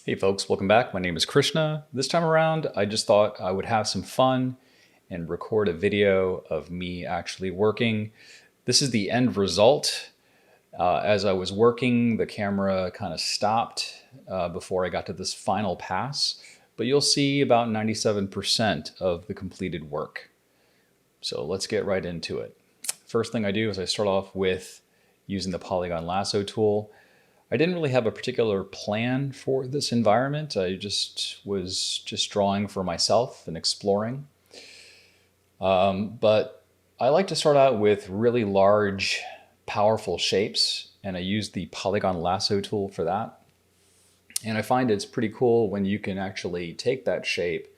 Hey folks, welcome back. My name is Krishna. This time around, I just thought I would have some fun and record a video of me actually working. This is the end result. As I was working, the camera kind of stopped before I got to this final pass, but you'll see about 97% of the completed work. So let's get right into it. First thing I do is I start off with using the polygon lasso tool. I didn't really have a particular plan for this environment. I was drawing for myself and exploring. But I like to start out with really large, powerful shapes, and I use the polygon lasso tool for that. And I find it's pretty cool when you can actually take that shape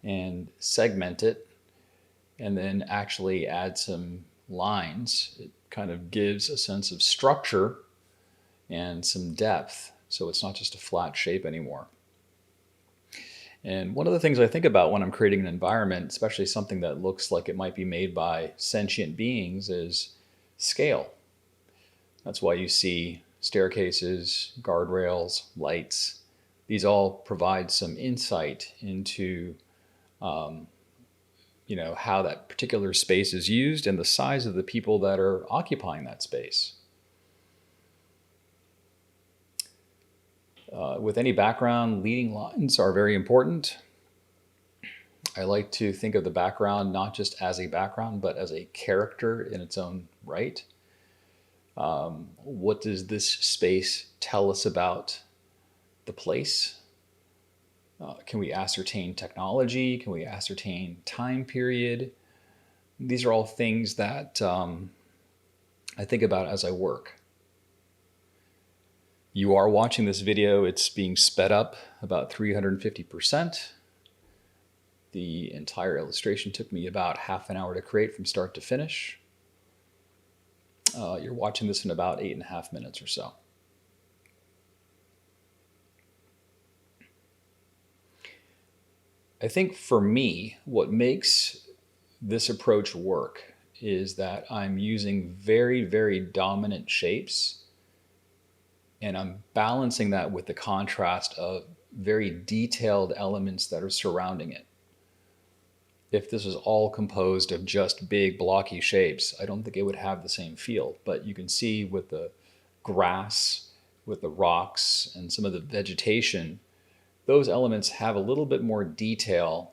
and segment it and then actually add some lines. It kind of gives a sense of structure and some depth, so it's not just a flat shape anymore. And one of the things I think about when I'm creating an environment, especially something that looks like it might be made by sentient beings, is scale. That's why you see staircases, guardrails, lights. These all provide some insight into how that particular space is used and the size of the people that are occupying that space. With any background, leading lines are very important. I like to think of the background not just as a background, but as a character in its own right. What does this space tell us about the place? Can we ascertain technology? Can we ascertain time period? These are all things that I think about as I work. You are watching this video, it's being sped up about 350%. The entire illustration took me about half an hour to create from start to finish. You're watching this in about 8.5 minutes or so. I think for me, what makes this approach work is that I'm using very, very dominant shapes, and I'm balancing that with the contrast of very detailed elements that are surrounding it. If this was all composed of just big blocky shapes, I don't think it would have the same feel. But you can see with the grass, with the rocks, and some of the vegetation, those elements have a little bit more detail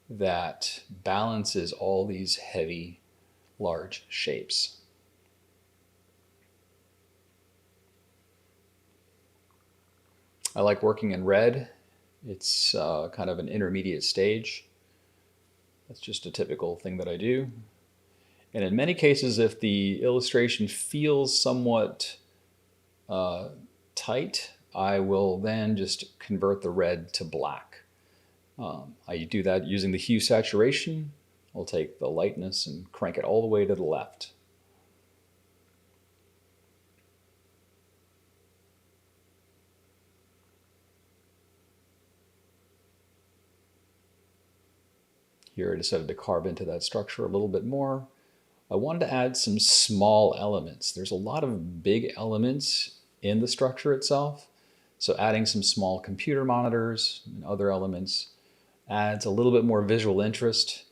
that balances all these heavy, large shapes. I like working in red. It's kind of an intermediate stage. That's just a typical thing that I do. And in many cases, if the illustration feels somewhat tight, I will then just convert the red to black. I do that using the hue saturation. I'll take the lightness and crank it all the way to the left. Here I decided to carve into that structure a little bit more. I wanted to add some small elements. There's a lot of big elements in the structure itself, so adding some small computer monitors and other elements adds a little bit more visual interest.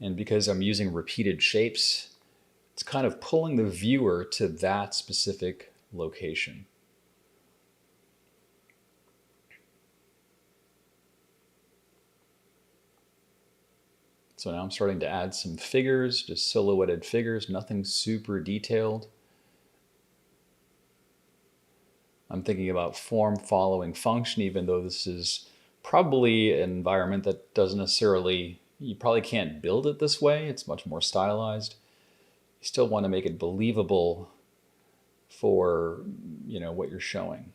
And because I'm using repeated shapes, it's kind of pulling the viewer to that specific location. So now I'm starting to add some figures, just silhouetted figures, nothing super detailed. I'm thinking about form following function, even though this is probably an environment that doesn't necessarily, you probably can't build it this way. It's much more stylized. You still want to make it believable for, what you're showing.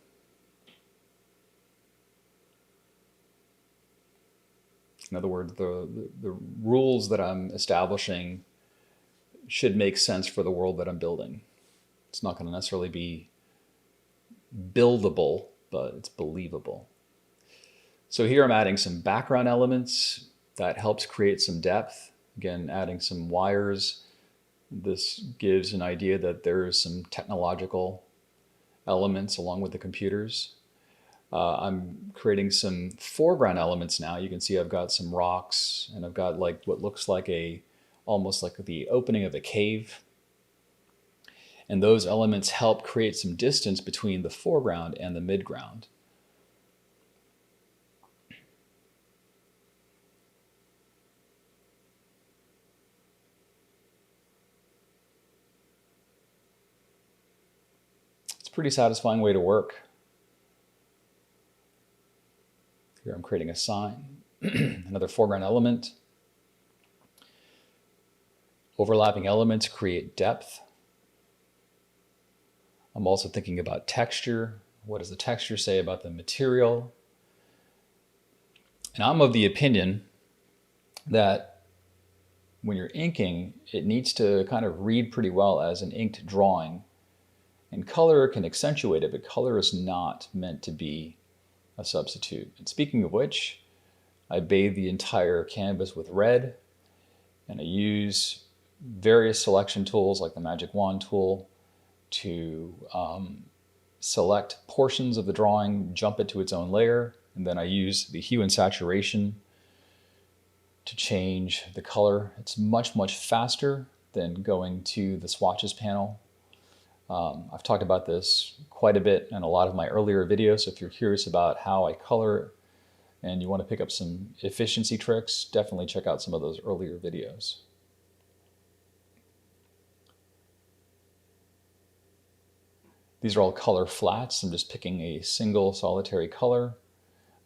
In other words, the rules that I'm establishing should make sense for the world that I'm building. It's not going to necessarily be buildable, but it's believable. So here I'm adding some background elements that helps create some depth. Again, adding some wires. This gives an idea that there is some technological elements along with the computers. I'm creating some foreground elements now. You can see I've got some rocks, and I've got like what looks like almost like the opening of a cave. And those elements help create some distance between the foreground and the midground. It's a pretty satisfying way to work. Here I'm creating a sign, another foreground element. Overlapping elements create depth. I'm also thinking about texture. What does the texture say about the material? And I'm of the opinion that when you're inking, it needs to kind of read pretty well as an inked drawing. And color can accentuate it, but color is not meant to be a substitute. And speaking of which, I bathe the entire canvas with red, and I use various selection tools like the magic wand tool to select portions of the drawing, jump it to its own layer, and then I use the hue and saturation to change the color. It's much, much faster than going to the swatches panel. I've talked about this quite a bit in a lot of my earlier videos, so if you're curious about how I color and you want to pick up some efficiency tricks, definitely check out some of those earlier videos. These are all color flats. I'm just picking a single solitary color.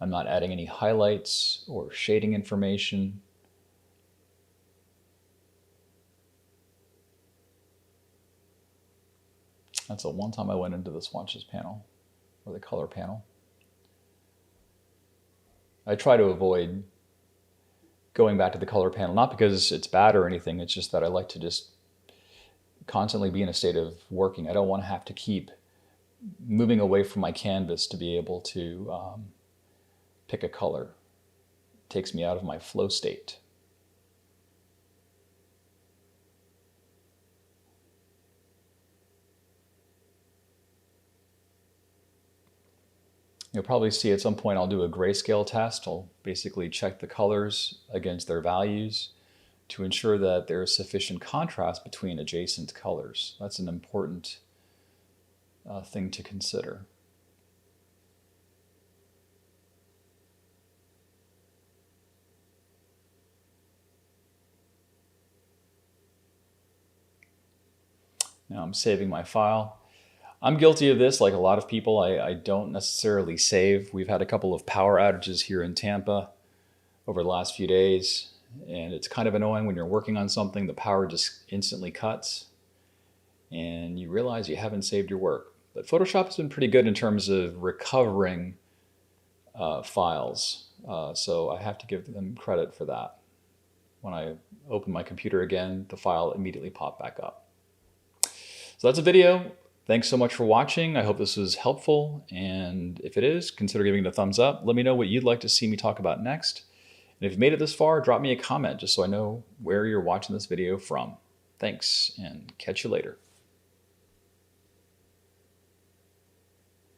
I'm not adding any highlights or shading information. That's the one time I went into the swatches panel, or the color panel. I try to avoid going back to the color panel, not because it's bad or anything, it's just that I like to just constantly be in a state of working. I don't want to have to keep moving away from my canvas to be able to pick a color. It takes me out of my flow state. You'll probably see at some point I'll do a grayscale test. I'll basically check the colors against their values to ensure that there is sufficient contrast between adjacent colors. That's an important thing to consider. Now I'm saving my file. I'm guilty of this, like a lot of people. I don't necessarily save. We've had a couple of power outages here in Tampa over the last few days, and it's kind of annoying when you're working on something, the power just instantly cuts, and you realize you haven't saved your work. But Photoshop has been pretty good in terms of recovering files, so I have to give them credit for that. When I open my computer again, the file immediately popped back up. So that's a video. Thanks so much for watching. I hope this was helpful, and if it is, consider giving it a thumbs up. Let me know what you'd like to see me talk about next. And if you've made it this far, drop me a comment just so I know where you're watching this video from. Thanks, and catch you later.